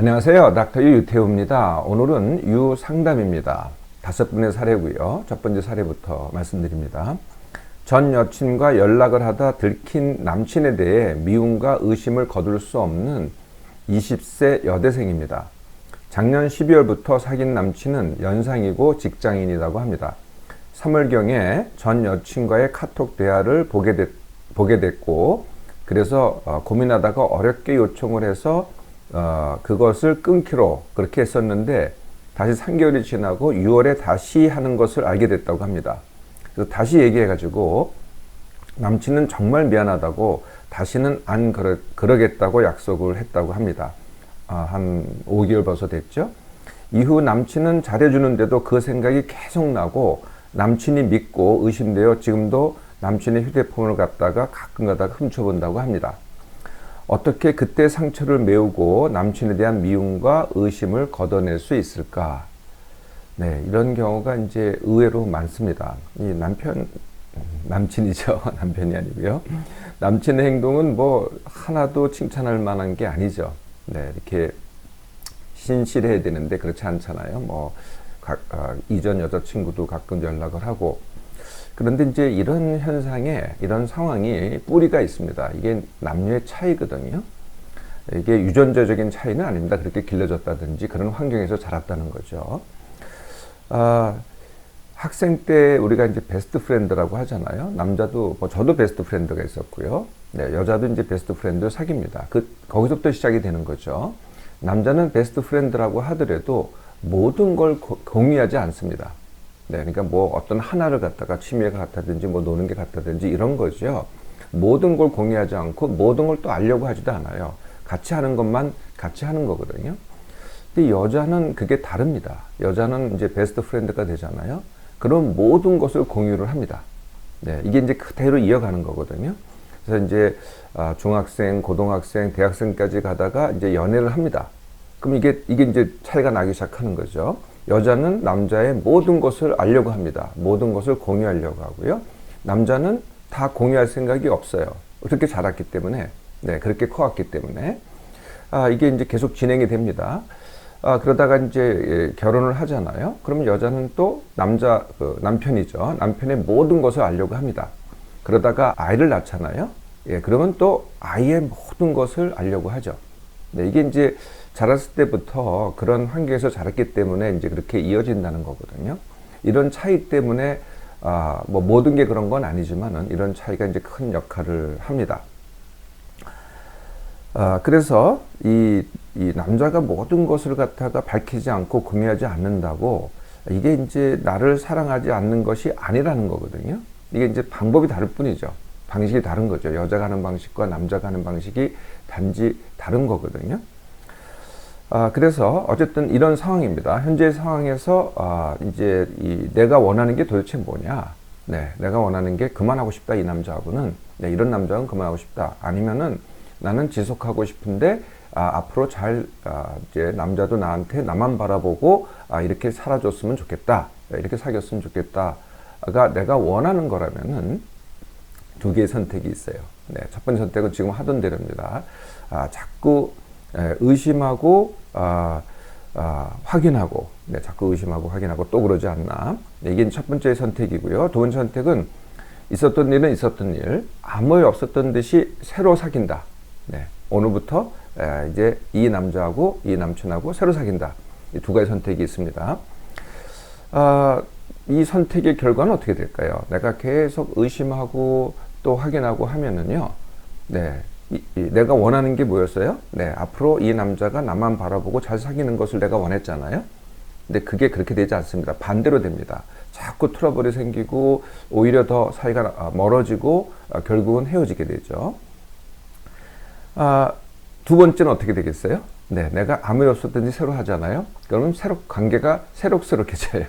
안녕하세요. 닥터 유태우입니다. 오늘은 유상담입니다. 5분의 사례고요. 첫 번째 사례부터 말씀드립니다. 전 여친과 연락을 하다 들킨 남친에 대해 미움과 의심을 거둘 수 없는 20세 여대생입니다. 작년 12월부터 사귄 남친은 연상이고 직장인이라고 합니다. 3월경에 전 여친과의 카톡 대화를 보게 됐고, 그래서 고민하다가 어렵게 요청을 해서 그것을 끊기로 그렇게 했었는데, 다시 3개월이 지나고 6월에 다시 하는 것을 알게 됐다고 합니다. 그래서 다시 얘기해가지고 남친은 정말 미안하다고 다시는 안 그러겠다고 약속을 했다고 합니다. 한 5개월 벌써 됐죠. 이후 남친은 잘해주는데도 그 생각이 계속 나고, 남친이 믿고 의심되어 지금도 남친의 휴대폰을 갖다가 가끔 가다가 훔쳐본다고 합니다. 어떻게 그때 상처를 메우고 남친에 대한 미움과 의심을 걷어낼 수 있을까? 네, 이런 경우가 이제 의외로 많습니다. 이 남친이죠. 남편이 아니고요. 남친의 행동은 뭐 하나도 칭찬할 만한 게 아니죠. 네, 이렇게 신실해야 되는데 그렇지 않잖아요. 이전 여자친구도 가끔 연락을 하고. 그런데 이제 이런 현상에, 이런 상황이 뿌리가 있습니다. 이게 남녀의 차이거든요. 이게 유전자적인 차이는 아닙니다. 그렇게 길러졌다든지 그런 환경에서 자랐다는 거죠. 학생 때 우리가 이제 베스트 프렌드라고 하잖아요. 남자도, 저도 베스트 프렌드가 있었고요. 네, 여자도 이제 베스트 프렌드를 사귀입니다. 거기서부터 시작이 되는 거죠. 남자는 베스트 프렌드라고 하더라도 모든 걸 공유하지 않습니다. 네, 그러니까 어떤 하나를 갖다가 취미가 같다든지 노는 게 같다든지 이런 거죠. 모든 걸 공유하지 않고 모든 걸 또 알려고 하지도 않아요. 같이 하는 것만 같이 하는 거거든요. 근데 여자는 그게 다릅니다. 여자는 이제 베스트 프렌드가 되잖아요. 그럼 모든 것을 공유를 합니다. 네, 이게 이제 그대로 이어가는 거거든요. 그래서 이제 중학생, 고등학생, 대학생까지 가다가 이제 연애를 합니다. 그럼 이게 이제 차이가 나기 시작하는 거죠. 여자는 남자의 모든 것을 알려고 합니다. 모든 것을 공유하려고 하고요. 남자는 다 공유할 생각이 없어요. 그렇게 자랐기 때문에, 네, 그렇게 커왔기 때문에, 이게 이제 계속 진행이 됩니다. 그러다가 이제 결혼을 하잖아요. 그러면 여자는 또 남편이죠. 남편의 모든 것을 알려고 합니다. 그러다가 아이를 낳잖아요. 예, 그러면 또 아이의 모든 것을 알려고 하죠. 네, 이게 이제 자랐을 때부터 그런 환경에서 자랐기 때문에 이제 그렇게 이어진다는 거거든요. 이런 차이 때문에, 모든 게 그런 건 아니지만은 이런 차이가 이제 큰 역할을 합니다. 그래서 이 남자가 모든 것을 갖다가 밝히지 않고 공유하지 않는다고 이게 이제 나를 사랑하지 않는 것이 아니라는 거거든요. 이게 이제 방법이 다를 뿐이죠. 방식이 다른 거죠. 여자가 하는 방식과 남자가 하는 방식이 단지 다른 거거든요. 그래서 어쨌든 이런 상황입니다. 현재 상황에서 이제 내가 원하는 게 도대체 뭐냐? 네, 내가 원하는 게 그만하고 싶다, 이 남자하고는. 네, 이런 남자는 그만하고 싶다. 아니면은 나는 지속하고 싶은데 앞으로 이제 남자도 나만 바라보고 이렇게 살아줬으면 좋겠다. 이렇게 사귀었으면 좋겠다가 내가 원하는 거라면은 두 개의 선택이 있어요. 네, 첫 번째 선택은 지금 하던 대로입니다. 자꾸 의심하고 확인하고, 네, 자꾸 의심하고 확인하고 또 그러지 않나. 네, 이게 첫 번째 선택이고요. 두 번째 선택은 있었던 일은 있었던 일, 아무 일 없었던 듯이 새로 사귄다. 네, 오늘부터 이제 이 남자하고 이 남친하고 새로 사귄다. 이 두 가지 선택이 있습니다. 이 선택의 결과는 어떻게 될까요? 내가 계속 의심하고 또 확인하고 하면은요, 네, 내가 원하는 게 뭐였어요? 네, 앞으로 이 남자가 나만 바라보고 잘 사귀는 것을 내가 원했잖아요. 근데 그게 그렇게 되지 않습니다. 반대로 됩니다. 자꾸 트러블이 생기고 오히려 더 사이가 멀어지고 결국은 헤어지게 되죠. 두 번째는 어떻게 되겠어요? 네, 내가 아무 일 없었든지 새로 하잖아요. 그러면 관계가 새록새록해져요.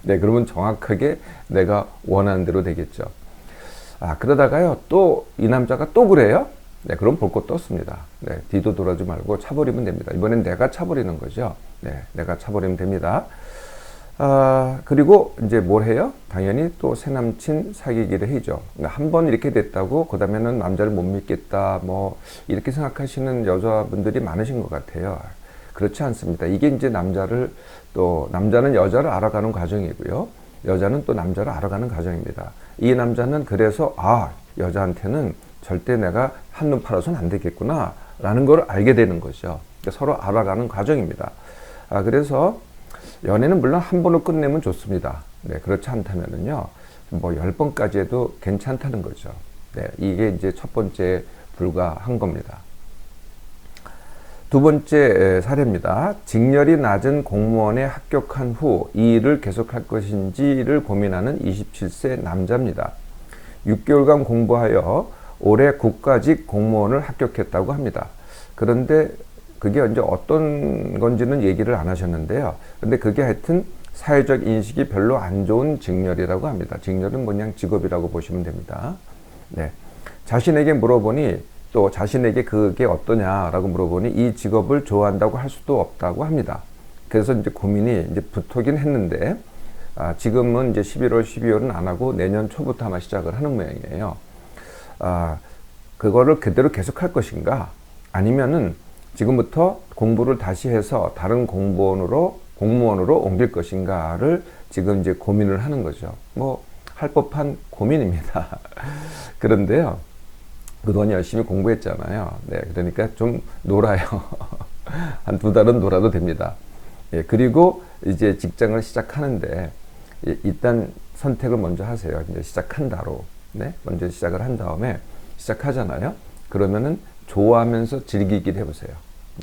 네, 그러면 정확하게 내가 원하는 대로 되겠죠. 그러다가요, 또 이 남자가 또 그래요? 네, 그럼 볼 것 떴습니다. 네, 뒤도 돌아주지 말고 차버리면 됩니다. 이번엔 내가 차버리는 거죠. 네, 내가 차버리면 됩니다. 그리고 이제 뭘 해요? 당연히 또 새 남친 사귀기를 해죠. 그러니까 한 번 이렇게 됐다고 그 다음에는 남자를 못 믿겠다, 뭐 이렇게 생각하시는 여자분들이 많으신 것 같아요. 그렇지 않습니다. 이게 이제 남자는 여자를 알아가는 과정이고요. 여자는 또 남자를 알아가는 과정입니다. 이 남자는 그래서 여자한테는 절대 내가 한눈 팔아서는 안 되겠구나 라는 걸 알게 되는 거죠. 그러니까 서로 알아가는 과정입니다. 그래서 연애는 물론 한 번으로 끝내면 좋습니다. 네, 그렇지 않다면은요, 뭐 10번까지 해도 괜찮다는 거죠. 네, 이게 이제 첫 번째 불과한 겁니다. 두 번째 사례입니다. 직렬이 낮은 공무원에 합격한 후 이 일을 계속할 것인지를 고민하는 27세 남자입니다. 6개월간 공부하여 올해 국가직 공무원을 합격했다고 합니다. 그런데 그게 이제 어떤 건지는 얘기를 안 하셨는데요. 근데 그게 하여튼 사회적 인식이 별로 안 좋은 직렬이라고 합니다. 직렬은 그냥 직업이라고 보시면 됩니다. 네. 자신에게 물어보니 또 자신에게 그게 어떠냐라고 물어보니 이 직업을 좋아한다고 할 수도 없다고 합니다. 그래서 이제 고민이 이제 붙긴 했는데, 지금은 이제 11월, 12월은 안 하고 내년 초부터 아마 시작을 하는 모양이에요. 그거를 그대로 계속할 것인가? 아니면은 지금부터 공부를 다시 해서 다른 공무원으로 옮길 것인가를 지금 이제 고민을 하는 거죠. 뭐, 할 법한 고민입니다. 그런데요, 그동안 열심히 공부했잖아요. 네, 그러니까 좀 놀아요. 한 2달은 놀아도 됩니다. 예, 그리고 이제 직장을 시작하는데, 일단 선택을 먼저 하세요. 이제 시작한다로. 네, 먼저 시작을 한 다음에 시작하잖아요. 그러면은 좋아하면서 즐기기를 해보세요.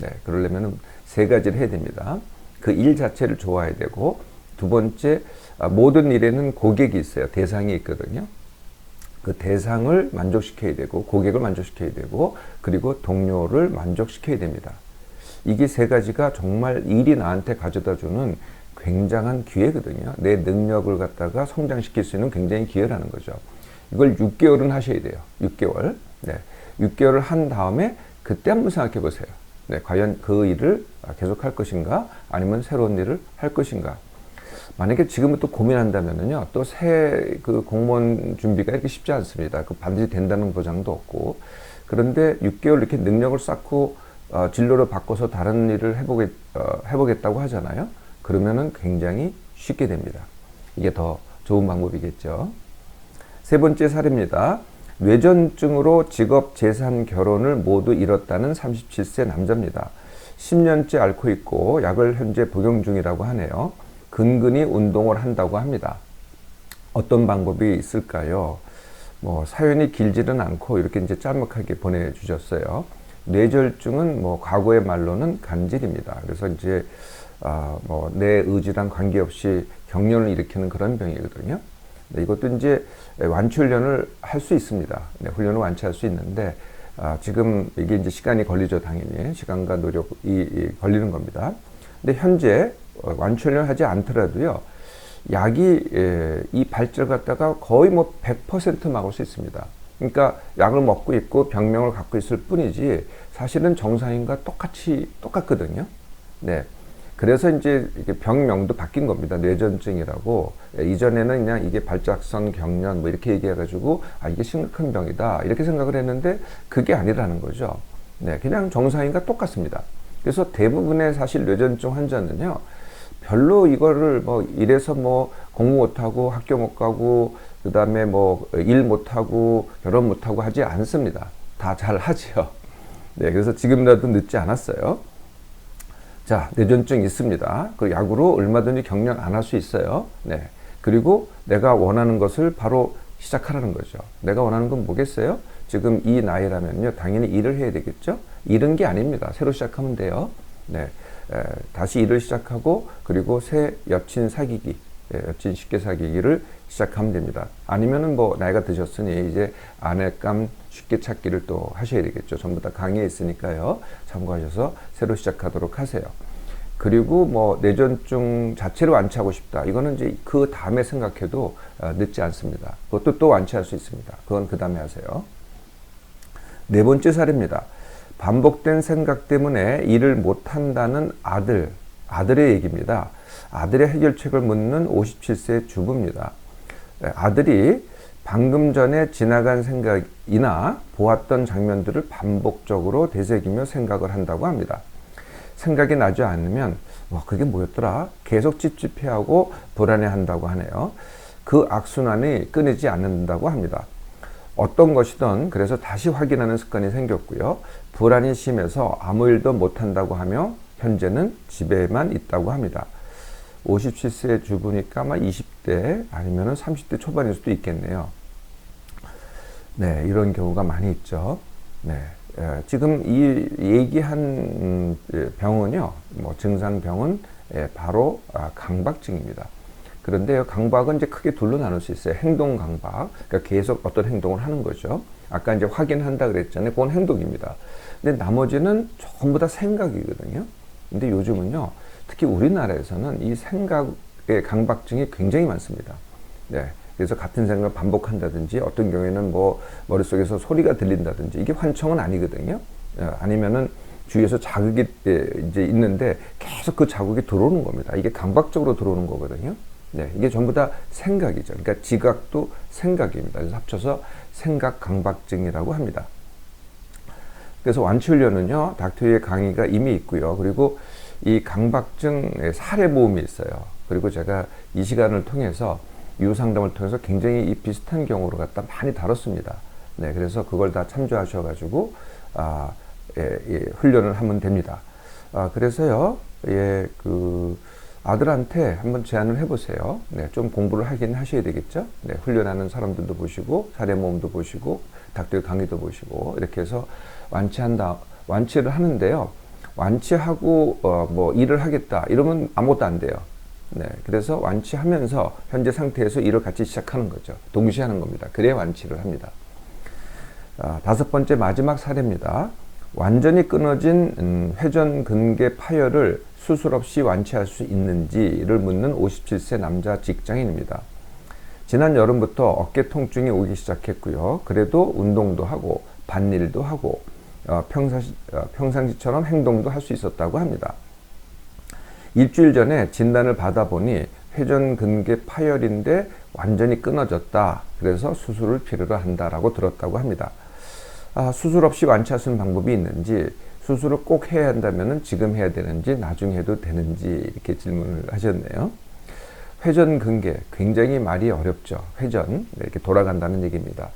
네, 그러려면은 3가지를 해야 됩니다. 그 일 자체를 좋아해야 되고, 두 번째, 모든 일에는 고객이 있어요. 대상이 있거든요. 그 대상을 만족시켜야 되고, 고객을 만족시켜야 되고, 그리고 동료를 만족시켜야 됩니다. 이게 3가지가 정말 일이 나한테 가져다 주는 굉장한 기회거든요. 내 능력을 갖다가 성장시킬 수 있는 굉장히 기회라는 거죠. 이걸 6개월은 하셔야 돼요. 6개월. 네. 6개월을 한 다음에 그때 한번 생각해 보세요. 네. 과연 그 일을 계속 할 것인가? 아니면 새로운 일을 할 것인가? 만약에 지금부터 고민한다면은요, 또 새 그 공무원 준비가 이렇게 쉽지 않습니다. 그 반드시 된다는 보장도 없고. 그런데 6개월 이렇게 능력을 쌓고, 진로를 바꿔서 다른 일을 해보겠다고 하잖아요. 그러면은 굉장히 쉽게 됩니다. 이게 더 좋은 방법이겠죠. 3번째 사례입니다. 뇌전증으로 직업, 재산, 결혼을 모두 잃었다는 37세 남자입니다. 10년째 앓고 있고 약을 현재 복용 중이라고 하네요. 근근히 운동을 한다고 합니다. 어떤 방법이 있을까요? 뭐 사연이 길지는 않고 이렇게 이제 짤막하게 보내주셨어요. 뇌졸중은 뭐 과거의 말로는 간질입니다. 그래서 이제 뭐 내 의지랑 관계없이 경련을 일으키는 그런 병이거든요. 네, 이것도 이제 완치 훈련을 할 수 있습니다. 네, 훈련을 완치할 수 있는데 지금 이게 이제 시간이 걸리죠. 당연히 시간과 노력이 걸리는 겁니다. 근데 현재 완치 훈련을 하지 않더라도요, 약이 이 발작을 갖다가 거의 뭐 100% 막을 수 있습니다. 그러니까 약을 먹고 있고 병명을 갖고 있을 뿐이지 사실은 정상인과 똑같거든요. 네. 그래서 이제 이게 병명도 바뀐 겁니다. 뇌전증이라고. 이전에는 그냥 이게 발작성 경련 뭐 이렇게 얘기해가지고 이게 심각한 병이다 이렇게 생각을 했는데 그게 아니라는 거죠. 네, 그냥 정상인과 똑같습니다. 그래서 대부분의 사실 뇌전증 환자는요, 별로 이거를 뭐 이래서 뭐 공부 못하고 학교 못 가고 그 다음에 뭐 일 못하고 결혼 못하고 하지 않습니다. 다 잘 하죠. 네, 그래서 지금이라도 늦지 않았어요. 자, 뇌전증 있습니다. 그 약으로 얼마든지 경련 안 할 수 있어요. 네. 그리고 내가 원하는 것을 바로 시작하라는 거죠. 내가 원하는 건 뭐겠어요? 지금 이 나이라면요, 당연히 일을 해야 되겠죠? 잃은 게 아닙니다. 새로 시작하면 돼요. 네. 다시 일을 시작하고, 그리고 새 여친 사귀기, 여친 쉽게 사귀기를 시작하면 됩니다. 아니면은 뭐, 나이가 드셨으니 이제 아내감 쉽게 찾기를 또 하셔야 되겠죠. 전부 다 강의에 있으니까요. 참고하셔서 새로 시작하도록 하세요. 그리고 뭐, 뇌전증 자체를 완치하고 싶다. 이거는 이제 그 다음에 생각해도 늦지 않습니다. 그것도 또 완치할 수 있습니다. 그건 그 다음에 하세요. 4번째 사례입니다. 반복된 생각 때문에 일을 못한다는 아들의 얘기입니다. 아들의 해결책을 묻는 57세 주부입니다. 아들이 방금 전에 지나간 생각이나 보았던 장면들을 반복적으로 되새기며 생각을 한다고 합니다. 생각이 나지 않으면 그게 뭐였더라? 계속 찝찝해하고 불안해한다고 하네요. 그 악순환이 끊이지 않는다고 합니다. 어떤 것이든 그래서 다시 확인하는 습관이 생겼고요. 불안이 심해서 아무 일도 못한다고 하며 현재는 집에만 있다고 합니다. 57세 주부니까 아마 20대 아니면 30대 초반일 수도 있겠네요. 네, 이런 경우가 많이 있죠. 네, 지금 이 얘기한 병은요, 증상병은 바로 강박증입니다. 그런데 강박은 이제 크게 둘로 나눌 수 있어요. 행동 강박, 그러니까 계속 어떤 행동을 하는 거죠. 아까 이제 확인한다 그랬잖아요. 그건 행동입니다. 근데 나머지는 전부 다 생각이거든요. 근데 요즘은요, 특히 우리나라에서는 이 생각의 강박증이 굉장히 많습니다. 네. 그래서 같은 생각을 반복한다든지 어떤 경우에는 머릿속에서 소리가 들린다든지 이게 환청은 아니거든요. 아니면은 주위에서 자극이 이제 있는데 계속 그 자극이 들어오는 겁니다. 이게 강박적으로 들어오는 거거든요. 네. 이게 전부 다 생각이죠. 그러니까 지각도 생각입니다. 그래서 합쳐서 생각 강박증이라고 합니다. 그래서 완치훈련은요, 닥터의 강의가 이미 있고요. 그리고 이 강박증 사례 모음이 있어요. 그리고 제가 이 시간을 통해서 유상담을 통해서 굉장히 이 비슷한 경우를 갖다 많이 다뤘습니다. 네, 그래서 그걸 다 참조하셔가지고 훈련을 하면 됩니다. 그래서요, 아들한테 한번 제안을 해보세요. 네, 좀 공부를 하긴 하셔야 되겠죠. 네, 훈련하는 사람들도 보시고 사례 모음도 보시고 닥터의 강의도 보시고 이렇게 해서 완치를 하는데요. 완치하고 일을 하겠다 이러면 아무것도 안 돼요. 네, 그래서 완치하면서 현재 상태에서 일을 같이 시작하는 거죠. 동시에 하는 겁니다. 그래야 완치를 합니다. 5번째 마지막 사례입니다. 완전히 끊어진 회전 근개 파열을 수술 없이 완치할 수 있는지를 묻는 57세 남자 직장인입니다. 지난 여름부터 어깨 통증이 오기 시작했고요. 그래도 운동도 하고 밭일도 하고 평상시처럼 행동도 할 수 있었다고 합니다. 일주일 전에 진단을 받아보니 회전 근개 파열인데 완전히 끊어졌다. 그래서 수술을 필요로 한다라고 들었다고 합니다. 수술 없이 완치할 수 있는 방법이 있는지, 수술을 꼭 해야 한다면 지금 해야 되는지 나중에 해도 되는지 이렇게 질문을 하셨네요. 회전 근개, 굉장히 말이 어렵죠. 회전, 이렇게 돌아간다는 얘기입니다.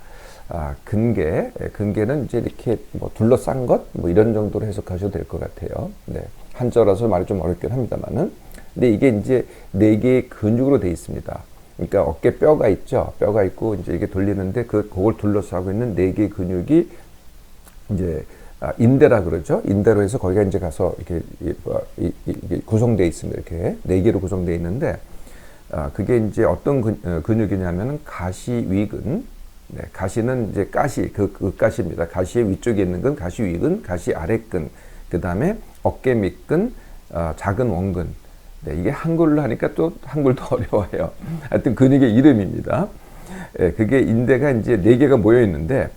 근개는 이제 이렇게 둘러싼 것, 이런 정도로 해석하셔도 될 것 같아요. 네. 한자라서 말이 좀 어렵긴 합니다만은. 근데 이게 이제 4개의 근육으로 되어 있습니다. 그러니까 어깨 뼈가 있죠. 뼈가 있고 이제 이게 돌리는데 그걸 둘러싸고 있는 4개의 근육이 이제 인대라 그러죠. 인대로 해서 거기가 이제 가서 이게 구성되어 있습니다. 이렇게 4개로 구성되어 있는데, 그게 이제 어떤 근육이냐면은 가시위근. 네, 가시는 이제 가시, 그 가시입니다. 가시의 위쪽에 있는 건 가시위근, 가시 아랫근, 그 다음에 어깨 밑근, 작은 원근. 네, 이게 한글로 하니까 또 한글도 어려워요. 하여튼 근육의 이름입니다. 그게 인대가 이제 4개가 모여 있는데,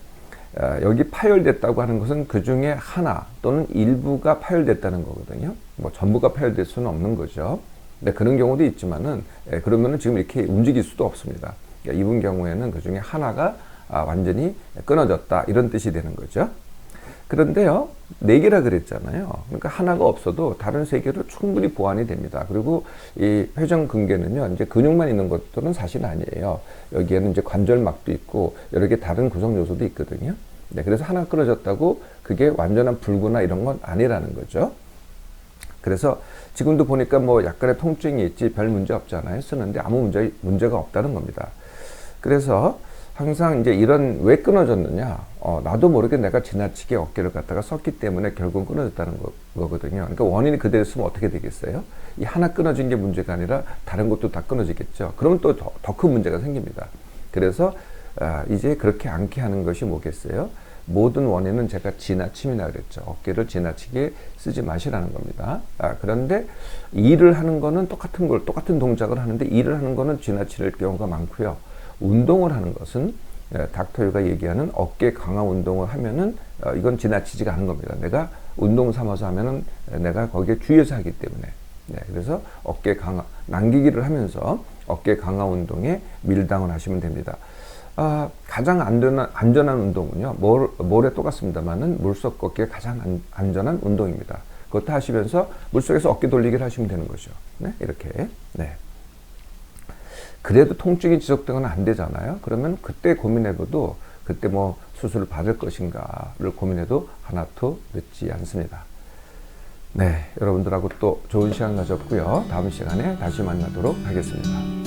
여기 파열됐다고 하는 것은 그 중에 하나 또는 일부가 파열됐다는 거거든요. 전부가 파열될 수는 없는 거죠. 네, 그런 경우도 있지만은, 그러면은 지금 이렇게 움직일 수도 없습니다. 그러니까 이분 경우에는 그 중에 하나가 완전히 끊어졌다. 이런 뜻이 되는 거죠. 그런데요, 4개라 그랬잖아요. 그러니까 하나가 없어도 다른 3개로 충분히 보완이 됩니다. 그리고 이 회전 근개는요, 이제 근육만 있는 것들은 사실 아니에요. 여기에는 이제 관절막도 있고 여러 개 다른 구성 요소도 있거든요. 네, 그래서 하나 끊어졌다고 그게 완전한 불구나 이런 건 아니라는 거죠. 그래서 지금도 보니까 약간의 통증이 있지 별 문제 없잖아요. 쓰는데 아무 문제가 없다는 겁니다. 그래서 항상 이제 왜 끊어졌느냐, 나도 모르게 내가 지나치게 어깨를 갖다가 썼기 때문에 결국은 끊어졌다는 거거든요. 그러니까 원인이 그대로 쓰면 어떻게 되겠어요? 이 하나 끊어진 게 문제가 아니라 다른 것도 다 끊어지겠죠. 그러면 또 더 큰 문제가 생깁니다. 그래서 이제 그렇게 않게 하는 것이 뭐겠어요? 모든 원인은 제가 지나침이라 그랬죠. 어깨를 지나치게 쓰지 마시라는 겁니다. 그런데 일을 하는 거는 똑같은 동작을 하는데 일을 하는 거는 지나칠 경우가 많고요. 운동을 하는 것은 닥터유가 얘기하는 어깨 강화 운동을 하면은 이건 지나치지가 않은 겁니다. 내가 운동 삼아서 하면은 내가 거기에 주의해서 하기 때문에. 네, 그래서 어깨 강화, 남기기를 하면서 어깨 강화 운동에 밀당을 하시면 됩니다. 가장 안전한 운동은요, 모래 똑같습니다만은 물속 걷기가 가장 안전한 운동입니다. 그것도 하시면서 물속에서 어깨 돌리기를 하시면 되는 거죠. 네, 이렇게. 네. 그래도 통증이 지속되거나 안 되잖아요. 그러면 그때 고민해봐도 그때 뭐 수술을 받을 것인가를 고민해도 하나도 늦지 않습니다. 네, 여러분들하고 또 좋은 시간 가졌고요. 다음 시간에 다시 만나도록 하겠습니다.